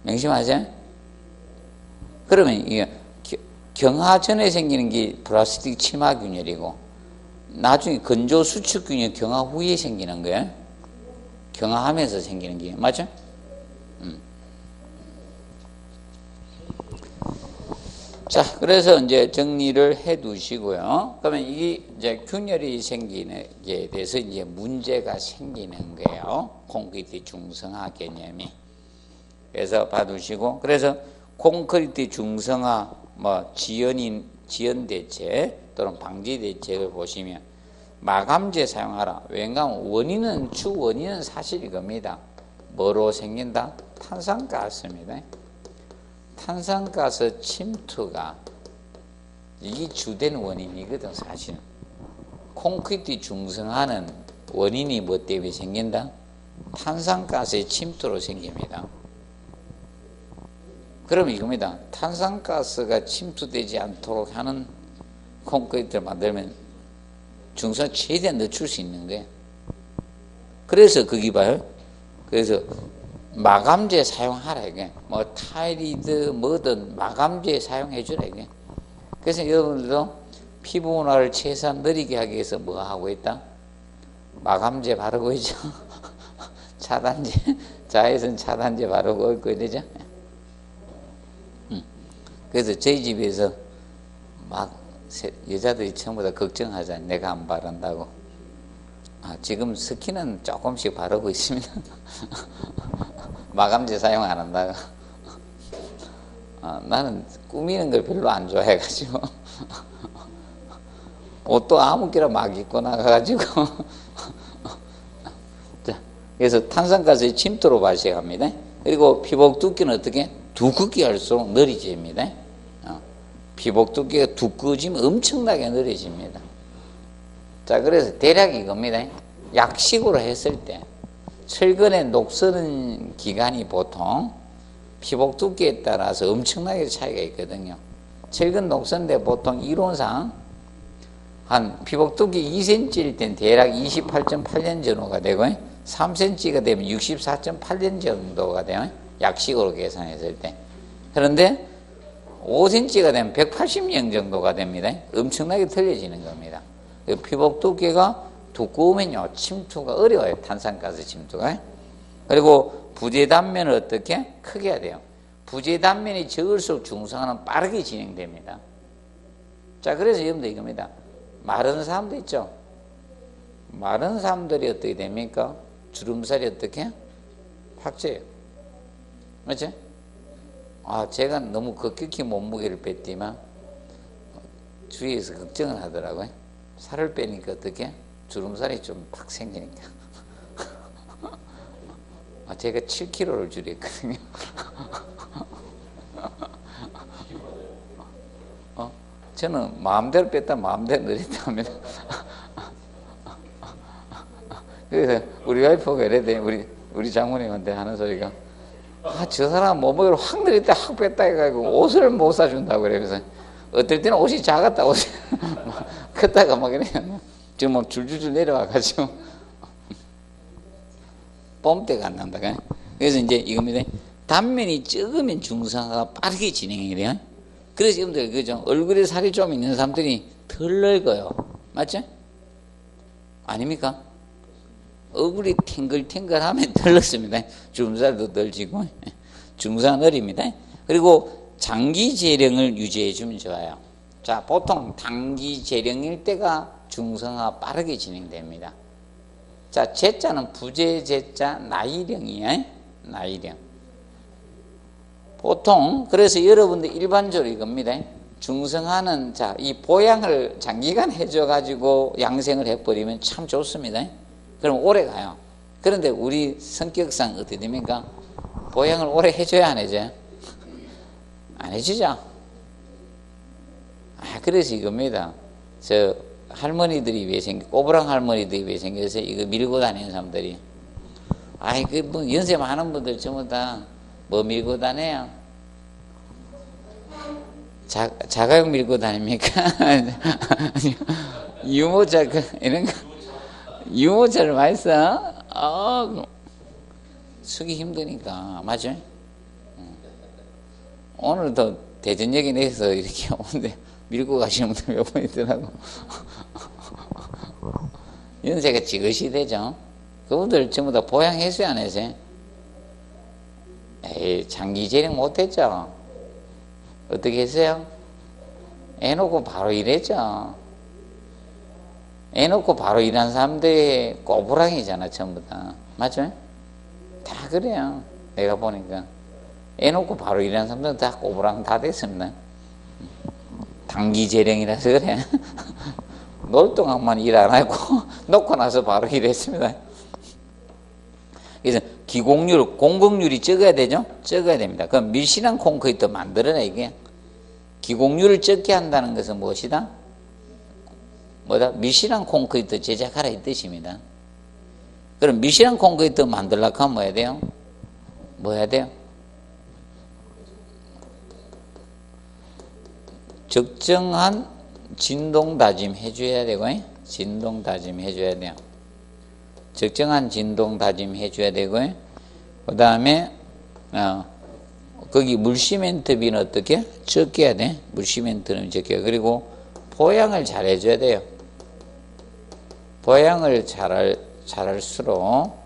명심하세요. 그러면 이게 경화 전에 생기는 게 플라스틱 치마 균열이고 나중에 건조 수축 균열 경화 후에 생기는 거야. 경화하면서 생기는 게 맞죠? 자, 그래서 이제 정리를 해 두시고요. 그러면 이게 이제 균열이 생기는 게 대해서 이제 문제가 생기는 거예요. 콘크리트 중성화 개념이. 그래서 봐두시고, 그래서 콘크리트 중성화 뭐 지연 대책 또는 방지 대책을 보시면 마감재 사용하라. 왜냐하면 주 원인은 사실 이겁니다. 뭐로 생긴다? 탄산가스입니다. 탄산가스 침투가 이게 주된 원인이거든. 사실은 콘크리트 중성화는 원인이 뭐 때문에 생긴다? 탄산가스의 침투로 생깁니다. 그럼 이겁니다. 탄산가스가 침투되지 않도록 하는 콘크리트를 만들면 중성화 최대한 늦출 수 있는 거예요. 그래서 거기 봐요. 그래서 마감재 사용하라 이게. 뭐 타일이든 뭐든 마감재 사용해 주라 이게. 그래서 여러분들도 피부 분화를 최소한 느리게 하기 위해서 뭐 하고 있다? 마감재 바르고 있죠. 차단제, 자외선 차단제 바르고 있고 이러죠. 그래서 저희 집에서 막 여자들이 전부 다 걱정하잖아요. 내가 안 바른다고. 지금 스킨은 조금씩 바르고 있습니다. 마감재 사용 안 한다고. 나는 꾸미는 걸 별로 안 좋아해가지고 옷도 아무렇게나 막 입고 나가가지고 자, 그래서 탄산가스의 침투로 발생합니다. 그리고 피복 두께는 어떻게? 두껍게 할수록 느려집니다. 피복 두께가 두꺼워지면 엄청나게 느려집니다. 자, 그래서 대략 이겁니다. 약식으로 했을 때 철근의 녹서는 기간이 보통 피복 두께에 따라서 엄청나게 차이가 있거든요. 철근 녹서인데 보통 이론상 한 피복 두께 2cm일 땐 대략 28.8년 정도가 되고 3cm가 되면 64.8년 정도가 돼요. 약식으로 계산했을 때. 그런데 5cm가 되면 180년 정도가 됩니다. 엄청나게 틀려지는 겁니다. 피복 두께가 두꺼우면요, 침투가 어려워요. 탄산가스 침투가. 그리고 부재 단면을 어떻게? 크게 해야 돼요. 부재 단면이 적을수록 중성화는 빠르게 진행됩니다. 자, 그래서 여러분들 이겁니다. 마른 사람도 있죠? 마른 사람들이 어떻게 됩니까? 주름살이 어떻게? 확 쪄요. 맞죠? 제가 너무 급격히 몸무게를 뺐지만 주위에서 걱정을 하더라고요. 살을 빼니까 어떻게? 주름살이 좀 팍 생기니까. 제가 7kg를 줄였거든요. 저는 마음대로 뺐다 마음대로 늘렸다 합니다. 그래서 우리 와이프가 이래 돼. 우리 장모님한테 하는 소리가 저 사람 몸무게를 확 늘렸다 확 뺐다 해가지고 옷을 못 사준다고 그래서 어떨 때는 옷이 작았다 옷이 컸다가 막 이래요. 지금 막 줄줄줄 내려와가지고 뽐때가 안 난다. 그래서 이제 이겁니다. 단면이 적으면 중성화가 빠르게 진행이 돼요. 그래서 여러분들 그죠? 얼굴에 살이 좀 있는 사람들이 덜 늙어요. 맞죠? 아닙니까? 얼굴이 탱글탱글하면 덜 늙습니다. 주름살도 덜 지고 중성화 느립니다. 그리고 장기 재령을 유지해 주면 좋아요. 자, 보통 단기 재령일 때가 중성화 빠르게 진행됩니다. 자, 제자는 부재 제자 나이령이에요. 나이령. 보통 그래서 여러분들 일반적으로 이겁니다. 중성화는 자, 이 보양을 장기간 해줘 가지고 양생을 해버리면 참 좋습니다. 그럼 오래 가요. 그런데 우리 성격상 어떻게 됩니까? 보양을 오래 해줘야 안 해줘요? 안 해주죠. 그래서 이겁니다. 저 할머니들이 왜 꼬부랑 할머니들이 왜 생겨서 이거 밀고 다니는 사람들이 그 뭐 연세 많은 분들 전부 다 뭐 밀고 다녀요? 자가용 밀고 다닙니까? 유모차 이런 거 유모차를 많이 써? 쓰기 힘드니까 맞죠? 오늘도 대전역에 내서 이렇게 오는데 밀고 가시는 분들 몇 번 있더라고. 연세가 지긋이 되죠. 그분들 전부 다 보양했어요, 안 했어요? 장기 재령 못했죠. 어떻게 했어요? 애 놓고 바로 일했죠. 애 놓고 바로 일한 사람들이 꼬부랑이잖아, 전부 다. 맞죠? 다 그래요. 내가 보니까. 애 놓고 바로 일한 사람들은 다 꼬부랑 다 됐습니다. 단기재령이라서 그래. 놀 동안만 일 안 하고 놓고 나서 바로 일했습니다. 그래서 기공률, 공공률이 적어야 되죠? 적어야 됩니다. 그럼 밀실한 콘크리트 만들어라, 이게. 기공률을 적게 한다는 것은 무엇이다? 뭐다? 밀실한 콘크리트 제작하라 이 뜻입니다. 그럼 밀실한 콘크리트 만들려고 하면 뭐 해야 돼요? 뭐 해야 돼요? 적정한 진동 다짐 해줘야 되고, 진동 다짐 해줘야 돼요. 적정한 진동 다짐 해줘야 되고, 그 다음에 거기 물시멘트비는 어떻게? 적게 해야 돼. 물시멘트는 적게. 그리고 보양을 잘 해줘야 돼요. 보양을 잘할수록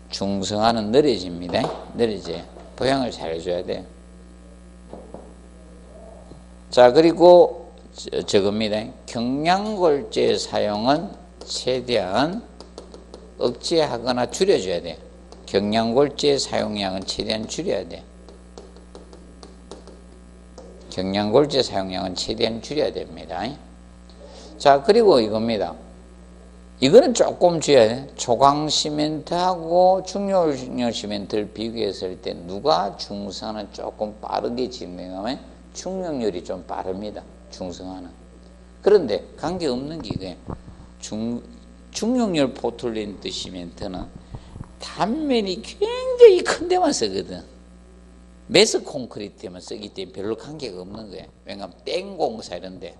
중성화는 느려집니다. 느려져요. 보양을 잘 해줘야 돼요. 자, 그리고 저겁니다. 경량골재 사용은 최대한 억제하거나 줄여줘야 돼요. 경량골재 사용량은 최대한 줄여야 돼요. 경량골재 사용량은 최대한 줄여야 됩니다. 자, 그리고 이겁니다. 이거는 조금 줄여야 돼요. 초강 시멘트하고 중요열 시멘트를 비교했을 때 누가 중성화는 조금 빠르게 진행하면 중력열이 좀 빠릅니다. 중성화는. 그런데 관계없는 게 이거예요. 중력열 포틀랜드 시멘트는 단면이 굉장히 큰 데만 쓰거든. 매스 콘크리트에만 쓰기 때문에 별로 관계가 없는 거예요. 왜냐하면 땡공사 이런데,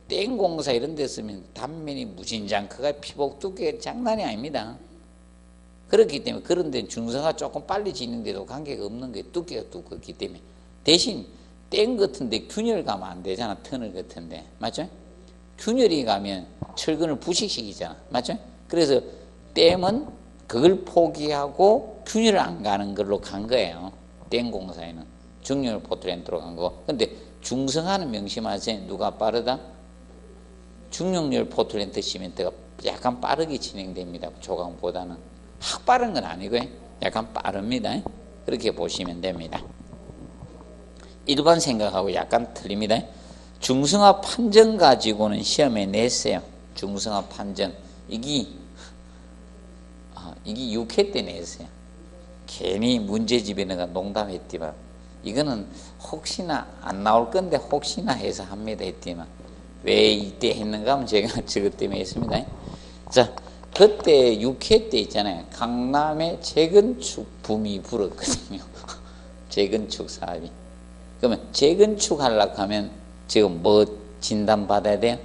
땡공사 이런 데 쓰면 단면이 무진장 크가 피복 두께가 장난이 아닙니다. 그렇기 때문에 그런 데는 중성화 조금 빨리 진행돼도 관계가 없는 거예요. 두께가 두껍기 때문에. 대신 땡 같은데 균열 가면 안 되잖아. 터널 같은데. 맞죠? 균열이 가면 철근을 부식시키잖아. 맞죠? 그래서 댐은 그걸 포기하고 균열을 안 가는 걸로 간 거예요. 댐 공사에는. 중열 포틀랜드로 간 거. 근데 중성화는 명심하세요. 누가 빠르다? 중력열 포틀랜드 시멘트가 약간 빠르게 진행됩니다. 조강보다는. 확 빠른 건 아니고요. 약간 빠릅니다. 그렇게 보시면 됩니다. 일반 생각하고 약간 틀립니다. 중성화 판정 가지고는 시험에 냈어요. 중성화 판정. 이게 6회 때 냈어요. 괜히 문제집에다가 농담했지만 이거는 혹시나 안 나올 건데 혹시나 해서 합니다 했지만 왜 이때 했는가 하면 제가 저것 때문에 했습니다. 자, 그때 6회 때 있잖아요. 강남에 재건축 붐이 불었거든요. 재건축 사업이. 그러면 재건축 하려고 하면 지금 뭐 진단 받아야 돼요?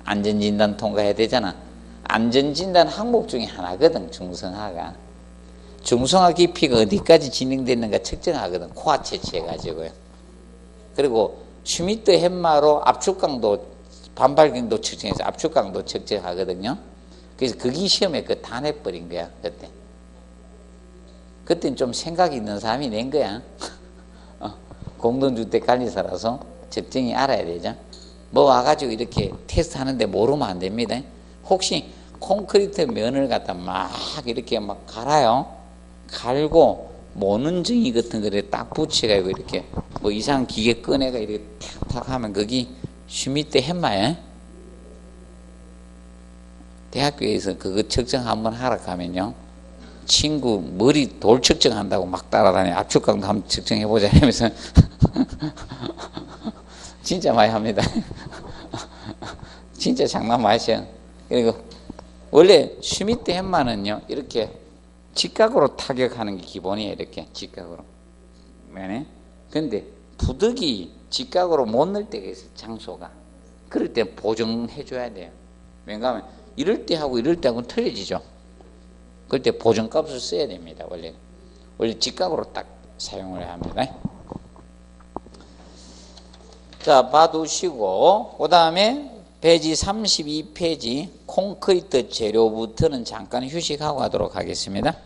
안전진단 통과해야 되잖아. 안전진단 항목 중에 하나거든, 중성화가. 중성화 깊이가 어디까지 진행됐는가 측정하거든, 코아 채취해가지고요. 그리고 슈미트 헵마로 압축강도, 반발경도 측정해서 압축강도 측정하거든요. 그래서 그게 시험에 다 내버린 거야, 그때. 그때는 좀 생각이 있는 사람이 낸 거야. 공동주택관리사라서 적정히 알아야 되죠. 뭐 와가지고 이렇게 테스트 하는데 모르면 안 됩니다. 혹시 콘크리트 면을 갖다 막 이렇게 막 갈아요. 갈고 모눈증이 같은 거를 딱 붙여가지고 이렇게 뭐 이상한 기계 꺼내가 이렇게 탁탁 하면 거기 슈미트 헵마에 대학교에서 그거 측정 한번 하러 가면요. 친구 머리 돌 측정한다고 막 따라다니 압축강도 한번 측정해보자 하면서 진짜 많이 합니다. 진짜 장난 마셔. 그리고 원래 슈미트 헵마는요 이렇게 직각으로 타격하는 게 기본이에요. 이렇게 직각으로. 근데 부득이 직각으로 못 넣을 때가 있어요. 장소가. 그럴 때 보정해줘야 돼요. 왜냐하면 이럴 때 하고 이럴 때 하고는 틀려지죠. 그럴 때 보정값을 써야 됩니다. 원래 직각으로 딱 사용을 합니다. 자, 봐두시고 그 다음에 페이지 32페이지 콘크리트 재료부터는 잠깐 휴식하고 하도록 하겠습니다.